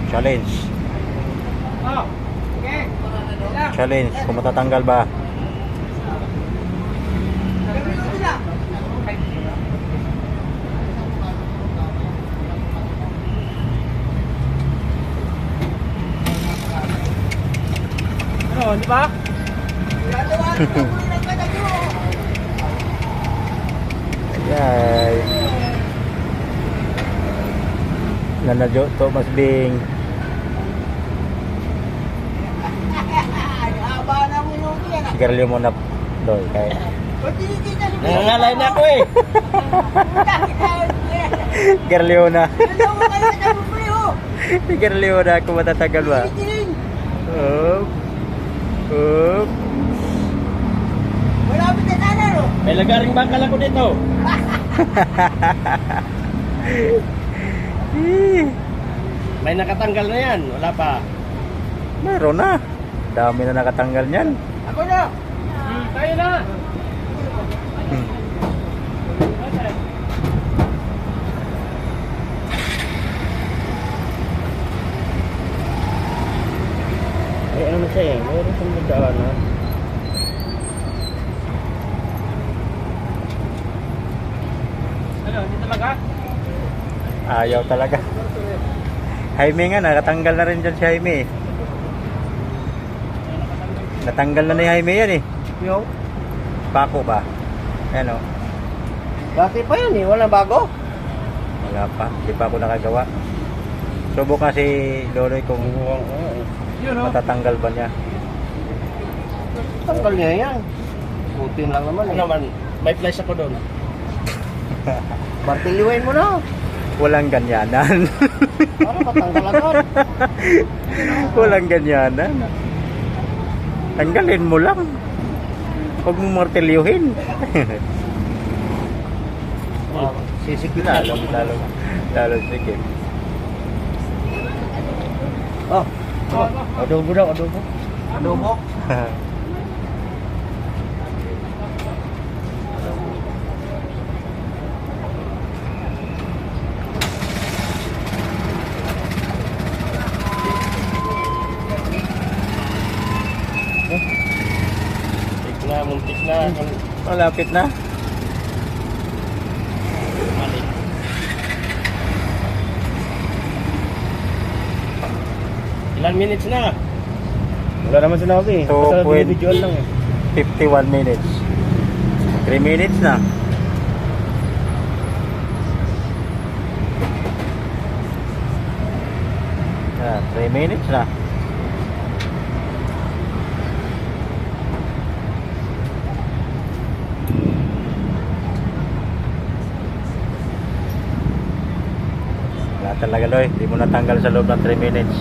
Challenge. Oh, okay. Challenge. Kung matatanggal ba? Ano, di ba? Ay. Nanadyo to Mas Bing. Sigarilyo mo na doy kay. Nangangalay na ako eh. Sigarilyo na. Sigarilyo na kung matatagal ba. Up. Malapit na sana, no? May lagaring bakal ako dito. May nakatanggal na yan. Wala pa. Meron na. Dami na nakatanggal niyan. Ako na. Tayo na. Ay, ano na siya eh. Meron siyang nagdaan ha. Ano, hindi talaga? Ayaw talaga. Jaime nga, nakatanggal na rin dyan si Jaime. Natanggal na ni Jaime yan eh. Yung? Pako ba? Ano? Dati pa yan eh. Wala bago. Wala pa. Hindi pa ako nakagawa. Subok nga si Loloy kung matatanggal ba niya. Tanggal niya yan. Putin lang naman eh. Ano naman? May flash ako doon. Martiliwain mo na. Walang ganyanan. Para matanggal agad. Walang ganyanan. Tanggalin mo lang. Huwag mo martilyuhin. Sisikip Lalo sikip. Oh. Adobo daw, adobo. Adobo? Muntik na. Malapit na. Mali. Ilan minutes na? Wala naman sinabi. Basta individual lang eh. 51 minutes. 3 minutes na. Ah, 3 minutes na. Wala talaga Loy, hindi mo natanggal sa loob ng 3 minutes.